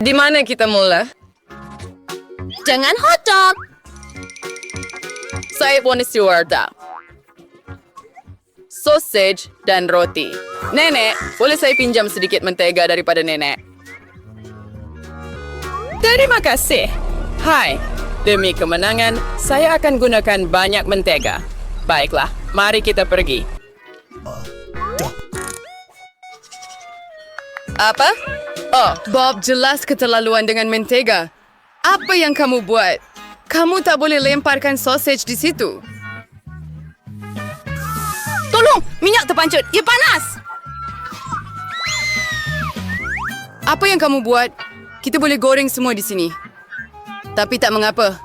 Di mana kita mula? Dengan hotdog. Saya bonus Wardah. Sausage dan roti. Nenek, boleh saya pinjam sedikit mentega daripada nenek? Terima kasih. Hai, demi kemenangan, saya akan gunakan banyak mentega. Baiklah, mari kita pergi. Apa? Oh, Bob jelas keterlaluan dengan mentega. Apa yang kamu buat? Kamu tak boleh lemparkan sausage di situ. Tolong, minyak terpancut. Ia panas. Apa yang kamu buat? Kita boleh goreng semua di sini. Tapi tak mengapa.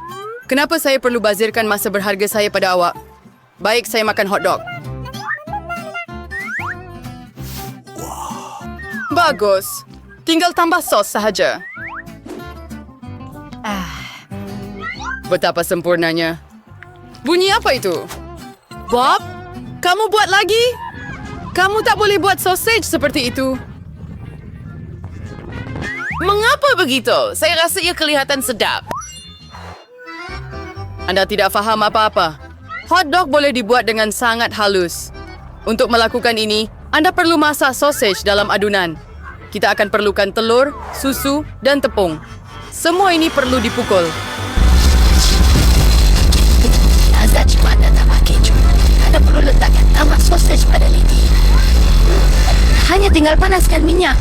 Kenapa saya perlu bazirkan masa berharga saya pada awak? Baik, saya makan hotdog. Bagus. Tinggal tambah sos sahaja. Betapa sempurnanya. Bunyi apa itu? Bob, kamu buat lagi? Kamu tak boleh buat sausage seperti itu. Mengapa begitu? Saya rasa ia kelihatan sedap. Anda tidak faham apa-apa. Hotdog boleh dibuat dengan sangat halus. Untuk melakukan ini, Anda perlu masak sausage dalam adunan. Kita akan perlukan telur, susu, dan tepung. Semua ini perlu dipukul. Lazat cuma anda tambah keju. Anda perlu letakkan tambah sausage pada lidi. Hanya tinggal panaskan minyak.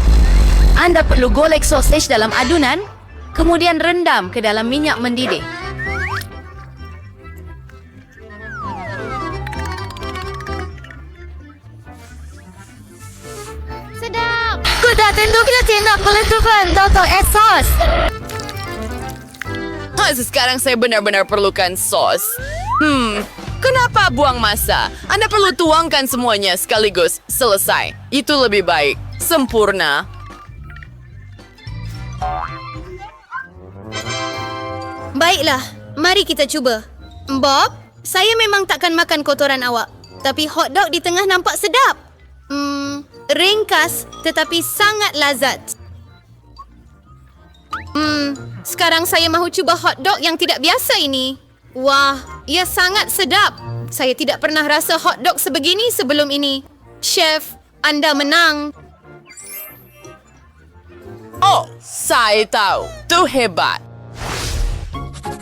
Anda perlu golek sausage dalam adunan, kemudian rendam ke dalam minyak mendidih. Sedap! Kuda tentu kita tindak peletupan Toto sos. Sekarang saya benar-benar perlukan sos. Kenapa buang masa? Anda perlu tuangkan semuanya sekaligus. Selesai. Itu lebih baik. Sempurna. Baiklah, mari kita cuba. Bob, saya memang takkan makan kotoran awak. Tapi hotdog di tengah nampak sedap. Ringkas tetapi sangat lazat. Sekarang saya mahu cuba hotdog yang tidak biasa ini. Wah, ia sangat sedap. Saya tidak pernah rasa hotdog sebegini sebelum ini. Chef, Anda menang. Oh, saya tahu. Itu hebat.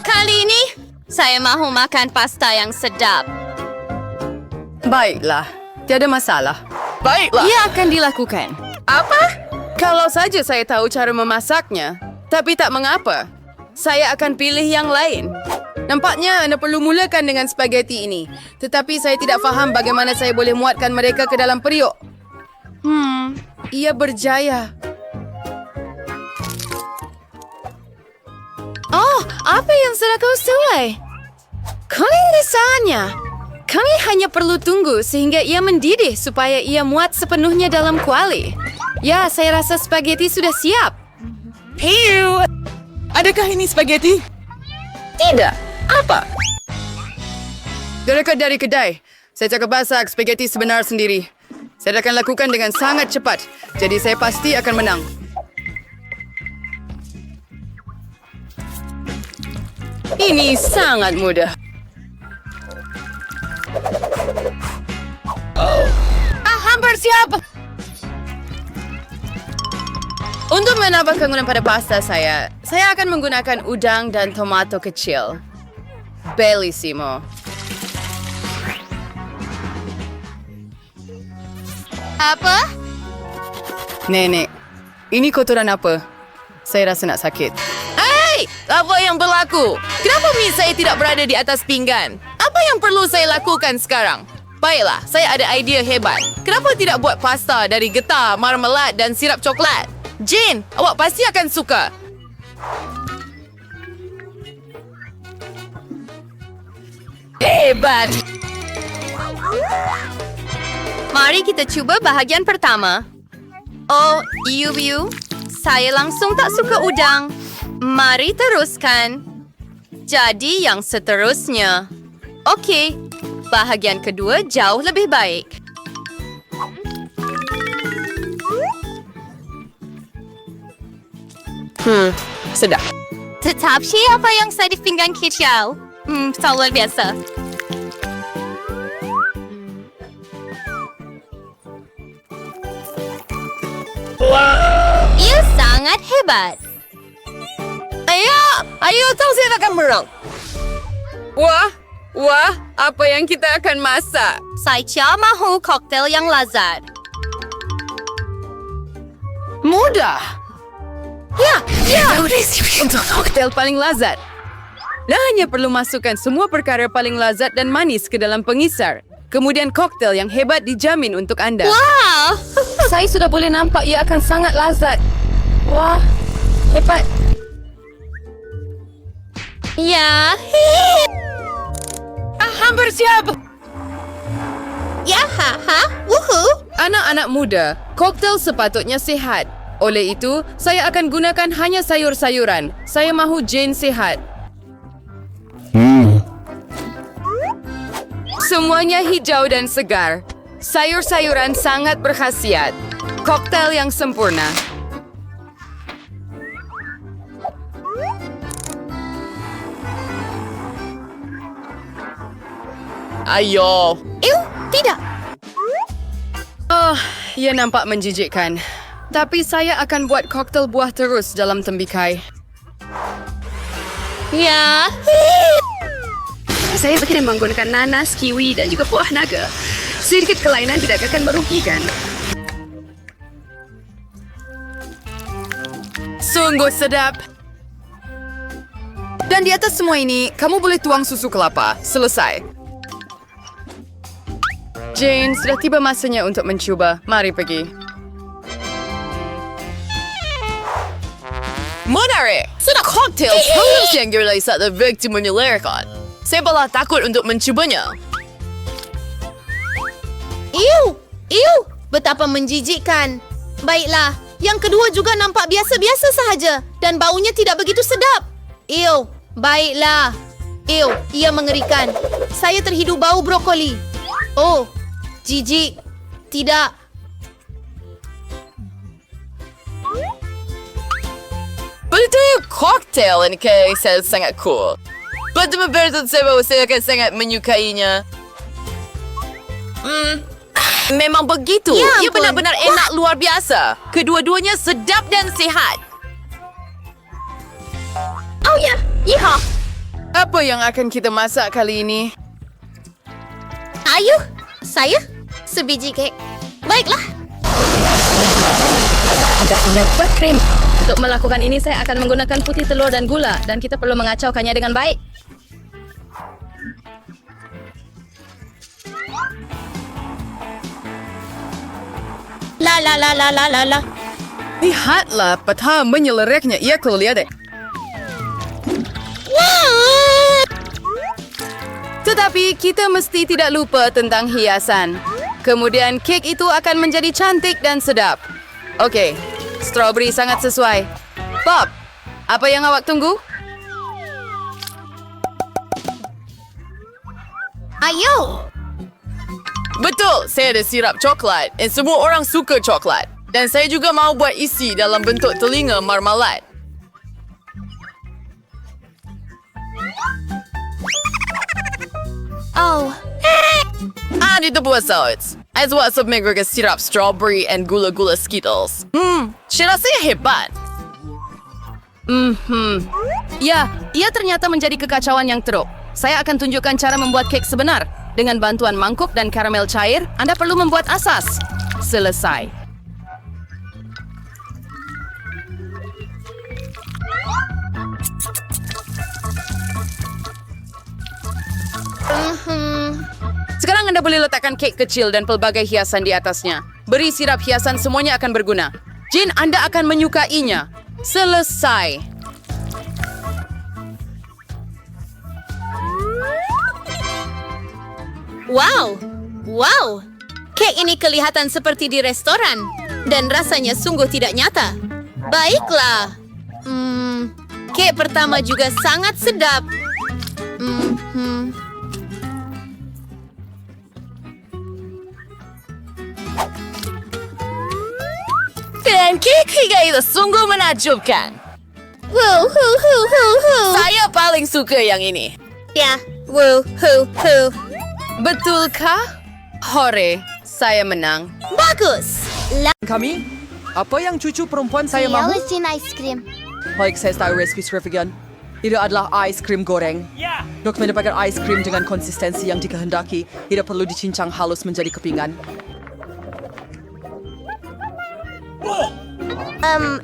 Kali ini, saya mahu makan pasta yang sedap. Baiklah. Tiada masalah. Baiklah. Ia akan dilakukan. Apa? Kalau saja saya tahu cara memasaknya. Tapi tak mengapa. Saya akan pilih yang lain. Nampaknya Anda perlu mulakan dengan spaghetti ini. Tetapi saya tidak faham bagaimana saya boleh muatkan mereka ke dalam periuk. Ia berjaya. Oh, apa yang sudah kau suai? Kelindesannya. Kami hanya perlu tunggu sehingga ia mendidih supaya ia muat sepenuhnya dalam kuali. Ya, saya rasa spaghetti sudah siap. Hiu! Adakah ini spaghetti? Tidak. Apa? Dekat dari kedai. Saya cakap masak spaghetti sebenar sendiri. Saya akan lakukan dengan sangat cepat. Jadi saya pasti akan menang. Ini sangat mudah. Hampir siap. Untuk menambah keunggulan pada pasta saya akan menggunakan udang dan tomato kecil. Bellissimo. Apa? Nenek, ini kotoran apa? Saya rasa nak sakit. Hei! Apa yang berlaku? Kenapa mie saya tidak berada di atas pinggan? Apa yang perlu saya lakukan sekarang? Baiklah, saya ada idea hebat. Kenapa tidak buat pasta dari getah, marmelad dan sirap coklat? Jane, awak pasti akan suka. Hebat! Mari kita cuba bahagian pertama. Oh, Iu, saya langsung tak suka udang. Mari teruskan. Jadi yang seterusnya. Okey, bahagian kedua jauh lebih baik. Sedap. Tetap siapa yang saya di pinggan kicau? Luar biasa. Ia sangat hebat. Ayo tahu saya akan menang. Wah, apa yang kita akan masak? Saya mahu koktel yang lezat. Mudah. Untuk koktel paling lezat. Nah, hanya perlu masukkan semua perkara paling lezat dan manis ke dalam pengisar. Kemudian koktel yang hebat dijamin untuk Anda. Wow! Saya sudah boleh nampak ia akan sangat lezat. Wah, hebat. Ya. Hampir siap. Ya, Wuhu. Anak-anak muda, koktel sepatutnya sehat. Oleh itu, saya akan gunakan hanya sayur-sayuran. Saya mahu Jane sehat. Semuanya hijau dan segar. Sayur-sayuran sangat berkhasiat. Koktel yang sempurna. Ayo. Tidak. Oh, ia nampak menjijikkan. Tapi saya akan buat koktel buah terus dalam tembikai. Ya. Saya berkena menggunakan nanas, kiwi dan juga buah naga. Sedikit kelainan tidak akan merugikan. Sungguh sedap. Dan di atas semua ini, kamu boleh tuang susu kelapa. Selesai. Jane, sudah tiba masanya untuk mencuba. Mari pergi. Menarik! Sudah koktel paling yang gilai saat victim menyelerakan. Saya malah takut untuk mencubanya. Betapa menjijikkan. Baiklah, yang kedua juga nampak biasa-biasa sahaja dan baunya tidak begitu sedap. Baiklah. Ia mengerikan. Saya terhidu bau brokoli. Oh, jijik. Tidak. Betul koktel ini saya sangat cool. Betul berarti saya akan sangat menyukainya. Memang begitu. Ya Ia ampun. benar-benar enak luar biasa. Kedua-duanya sedap dan sehat. Oh ya, Yeehaw. Apa yang akan kita masak kali ini? Ayo, saya sebiji kek. Baiklah. Agak buat krim. Untuk melakukan ini, saya akan menggunakan putih telur dan gula. Dan kita perlu mengacaukannya dengan baik. La. Lihatlah peta menyelereknya. Ia kalau lihat deh. Tetapi kita mesti tidak lupa tentang hiasan. Kemudian kek itu akan menjadi cantik dan sedap. Okey, strawberry sangat sesuai. Bob, apa yang awak tunggu? Ayo. Betul, saya ada sirap coklat dan semua orang suka coklat. Dan saya juga mau buat isi dalam bentuk telinga marmalad. Oh. Dito buat sauce. Saya buat subminggu ke sirap strawberry and gula-gula Skittles. Saya rasanya hebat. Ya, ia ternyata menjadi kekacauan yang teruk. Saya akan tunjukkan cara membuat kek sebenar. Dengan bantuan mangkuk dan karamel cair, Anda perlu membuat asas. Selesai. Sekarang Anda boleh letakkan kek kecil dan pelbagai hiasan di atasnya. Beri sirap hiasan, semuanya akan berguna. Jane, Anda akan menyukainya. Selesai. Wow. Kek ini kelihatan seperti di restoran dan rasanya sungguh tidak nyata. Baiklah. Kek pertama juga sangat sedap. Dan kek ketiga itu sungguh menakjubkan. Woo, hoo, hoo, hoo, hoo. Saya paling suka yang ini. Ya, woo, hoo, hoo. Betulkah? Hore, saya menang. Bagus. Kami? Apa yang cucu perempuan saya mahu? ice cream. Baik, saya tahu resipi Srivigan. Itu adalah ais krim goreng. Untuk mendapatkan ais krim dengan konsistensi yang dikehendaki, tidak perlu dicincang halus menjadi kepingan.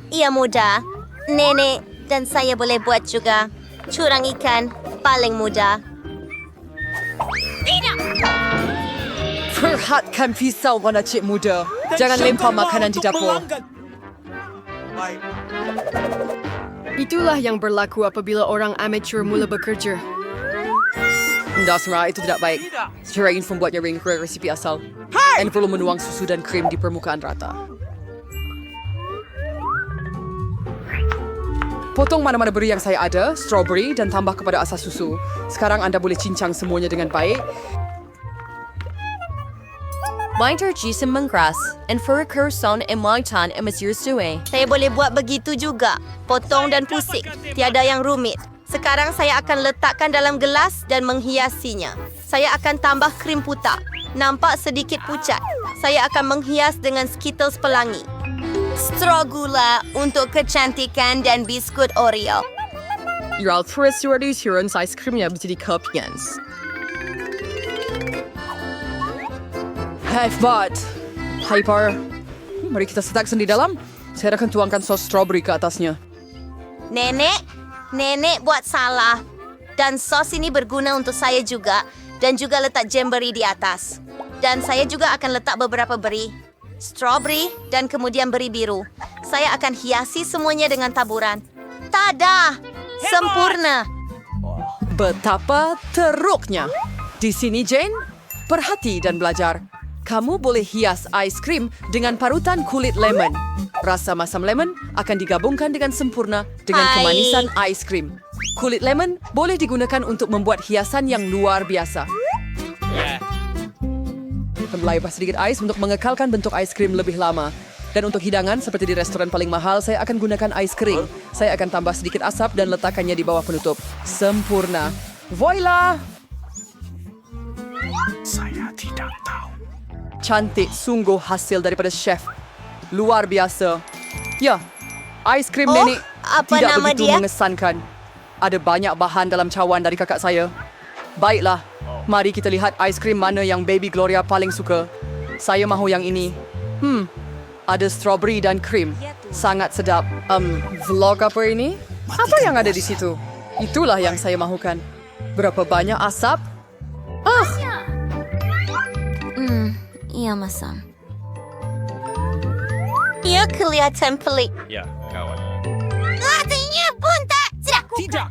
Ia mudah. Nenek dan saya boleh buat juga. Curang ikan paling mudah. Perhatkan pisau warna cik muda. Jangan lempar makanan di dapur. Itulah yang berlaku apabila orang amatur mula bekerja. Dasar itu tidak baik. Secara info membuatnya ring ke resipi asal. Dan perlu menuang susu dan krim di permukaan rata. Potong mana-mana beri yang saya ada, strawberry dan tambah kepada asas susu. Sekarang anda boleh cincang semuanya dengan baik. Minter jisim mengkeras, and furkerson emaitan emasir sue. Saya boleh buat begitu juga. Potong dan pusing. Tiada yang rumit. Sekarang saya akan letakkan dalam gelas dan menghiasinya. Saya akan tambah krim putar. Nampak sedikit pucat. Saya akan menghias dengan Skittles pelangi. Straw gula untuk kecantikan dan biskut Oreo. Your altruist stewardess Huron's ice creamnya menjadi cupians. Hebat. Hyper. Mari kita letakkan di dalam. Saya akan tuangkan sos strawberry ke atasnya. Nenek buat salah. Dan sos ini berguna untuk saya juga. Dan juga letak jam beri di atas. Dan saya juga akan letak beberapa beri. Strawberry dan kemudian beri biru. Saya akan hiasi semuanya dengan taburan. Tada! Sempurna! Betapa teruknya. Di sini, Jane. Perhati dan belajar. Kamu boleh hias ais krim dengan parutan kulit lemon. Rasa masam lemon akan digabungkan dengan sempurna dengan kemanisan ais krim. Kulit lemon boleh digunakan untuk membuat hiasan yang luar biasa. Melaipas sedikit ais untuk mengekalkan bentuk ais krim lebih lama. Dan untuk hidangan, seperti di restoran paling mahal, saya akan gunakan ais kering. Saya akan tambah sedikit asap dan letakkannya di bawah penutup. Sempurna. Voila! Saya tidak tahu. Cantik sungguh hasil daripada chef. Luar biasa. Ya, ais krim nenek apa tidak nama begitu dia? mengesankan. Ada banyak bahan dalam cawan dari kakak saya. Baiklah, mari kita lihat ais krim mana yang Baby Gloria paling suka. Saya mahu yang ini. Ada strawberry dan krim. Sangat sedap. Vlog apa ini? Apa yang ada di situ? Itulah yang saya mahukan. Berapa banyak asap? Ia masam. Ia kelihatan pelik. Ya, kawan. Artinya pun tak Tidak.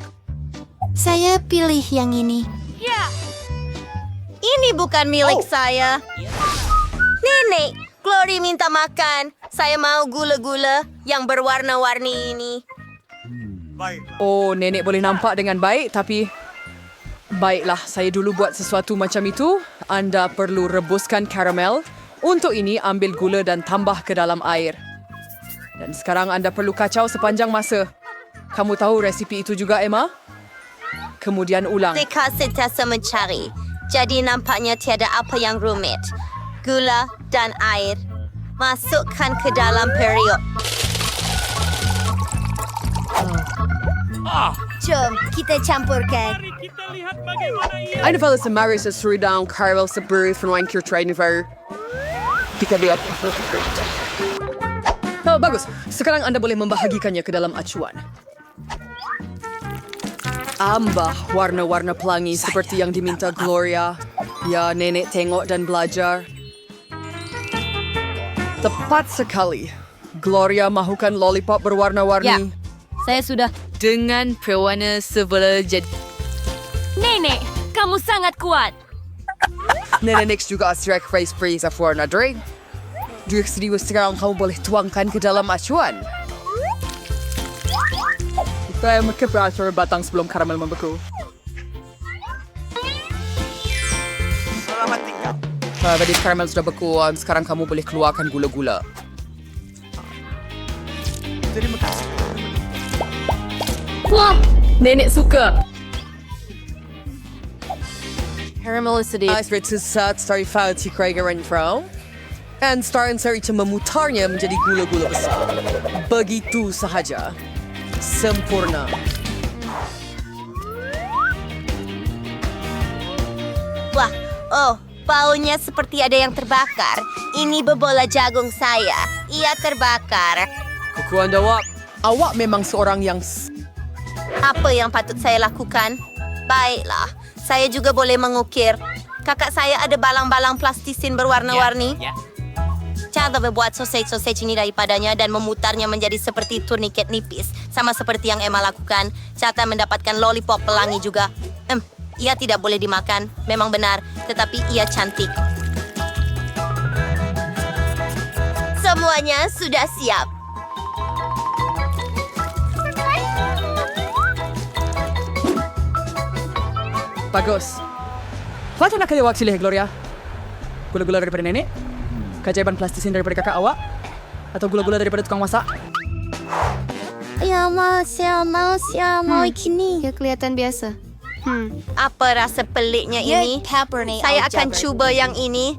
Saya pilih yang ini. Ini bukan milik saya. Nenek, Glory minta makan. Saya mau gula-gula yang berwarna-warni ini. Oh, nenek boleh nampak dengan baik, tapi... Baiklah, saya dulu buat sesuatu macam itu. Anda perlu rebuskan karamel. Untuk ini, ambil gula dan tambah ke dalam air. Dan sekarang anda perlu kacau sepanjang masa. Kamu tahu resipi itu juga, Emma? Kemudian ulang. Mereka sentiasa mencari. Jadi nampaknya tiada apa yang rumit. Gula dan air. Masukkan ke dalam periuk. Jom, kita campurkan. Kita lihat bagaimana ia. Eine Fälle sa Mary sa Suridang, Carvel sa Burry, from Wine Cure Trade Never. Kita lihat. Oh, bagus. Sekarang anda boleh membahagikannya ke dalam acuan. Ambah warna-warna pelangi seperti yang diminta Gloria. Ya, nenek tengok dan belajar. Tepat sekali. Gloria mahukan lollipop berwarna-warni. Saya sudah. Dengan pewarna sebelah jadi. Nenek, kamu sangat kuat. Nenek next juga asirak face freeze of warna drink. Dua serius sekarang kamu boleh tuangkan ke dalam acuan. Saya mengkeperatur batang sebelum karamel membeku. Selamat tinggal. Tadi karamel sudah beku, sekarang kamu boleh keluarkan gula-gula. Terima kasih. Wah, nenek suka. Caramelicity. Seperti saat dari Fauci Craig Renfro and Star itu memutarnya menjadi gula-gula besar. Begitu sahaja. Sempurna. Wah, baunya seperti ada yang terbakar. Ini bebola jagung saya. Ia terbakar. Kuku Anda, awak memang seorang yang... Apa yang patut saya lakukan? Baiklah, saya juga boleh mengukir. Kakak saya ada balang-balang plastisin berwarna-warni. Cara membuat sausage ini daripadanya dan memutarnya menjadi seperti turniket nipis. Sama seperti yang Emma lakukan. Cara mendapatkan lollipop pelangi juga. Ia tidak boleh dimakan, memang benar. Tetapi ia cantik. Semuanya sudah siap. Bagus. Patut nak kaya silih, Gloria? Gula-gula daripada nenek? Keajaiban plastisin daripada kakak awak? Atau gula-gula daripada tukang masak? Ya, mau kini. Ya, kelihatan biasa. Apa rasa peliknya ini? Saya akan cuba yang ini.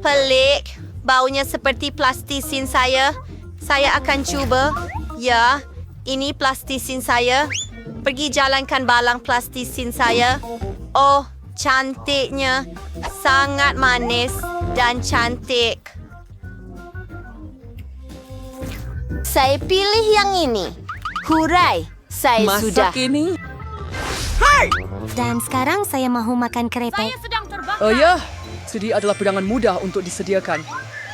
Pelik. Baunya seperti plastisin saya. Saya akan cuba. Ya, ini plastisin saya. Pergi jalankan balang plastisin saya. Oh, cantiknya. Sangat manis dan cantik. Saya pilih yang ini. Hurai, saya sudah. ini? Dan sekarang saya mahu makan krepek. Oh ya, sudi adalah pedangan mudah untuk disediakan.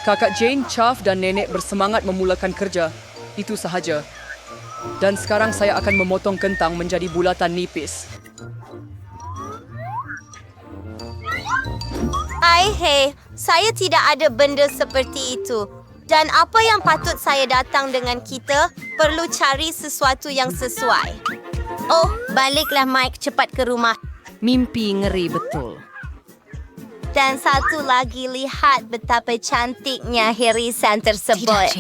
Kakak Jane, Chaff dan nenek bersemangat memulakan kerja. Itu sahaja. Dan sekarang saya akan memotong kentang menjadi bulatan nipis. Hei, saya tidak ada benda seperti itu. Dan apa yang patut saya datang dengan kita, perlu cari sesuatu yang sesuai. Oh, baliklah Mike cepat ke rumah. Mimpi ngeri betul. Dan satu lagi, lihat betapa cantiknya hirisan tersebut.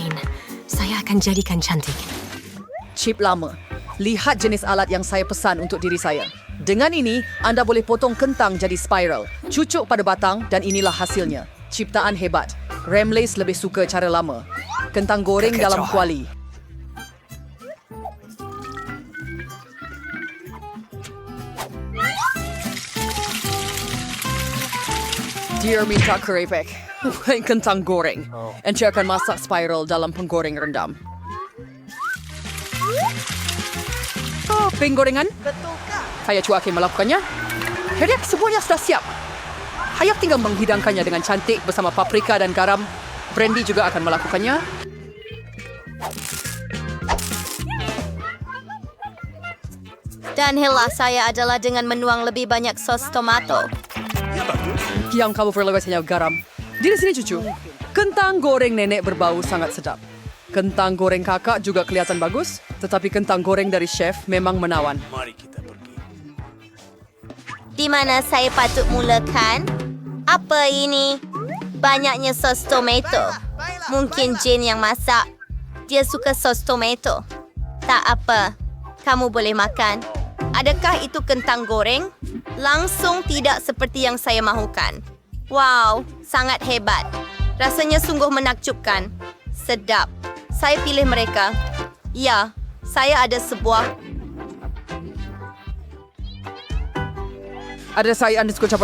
Saya akan jadikan cantik. Chip lama. Lihat jenis alat yang saya pesan untuk diri saya. Dengan ini, anda boleh potong kentang jadi spiral, cucuk pada batang dan inilah hasilnya. Ciptaan hebat. Ramlace lebih suka cara lama. Kentang goreng dalam kuali. Dear minta keripik. Kentang goreng. Encik akan masak spiral dalam penggoreng rendam. Oh, penggorengan? Betulkah? Saya cuakin melakukannya. Heriak, semuanya sudah siap. Hayat tinggal menghidangkannya dengan cantik bersama paprika dan garam. Brandy juga akan melakukannya. Dan helah saya adalah dengan menuang lebih banyak sos tomato. Yang kamu perlu hanya garam. Di sini cucu. Kentang goreng nenek berbau sangat sedap. Kentang goreng kakak juga kelihatan bagus. Tetapi kentang goreng dari chef memang menawan. Mari kita pergi. Di mana saya patut mulakan? Apa ini? Banyaknya sos tomato. Mungkin Jane yang masak. Dia suka sos tomato. Tak apa. Kamu boleh makan. Adakah itu kentang goreng? Langsung tidak seperti yang saya mahukan. Wow, sangat hebat. Rasanya sungguh menakjubkan. Sedap. Saya pilih mereka. Ya, saya ada sebuah... Ada saya anda suka campur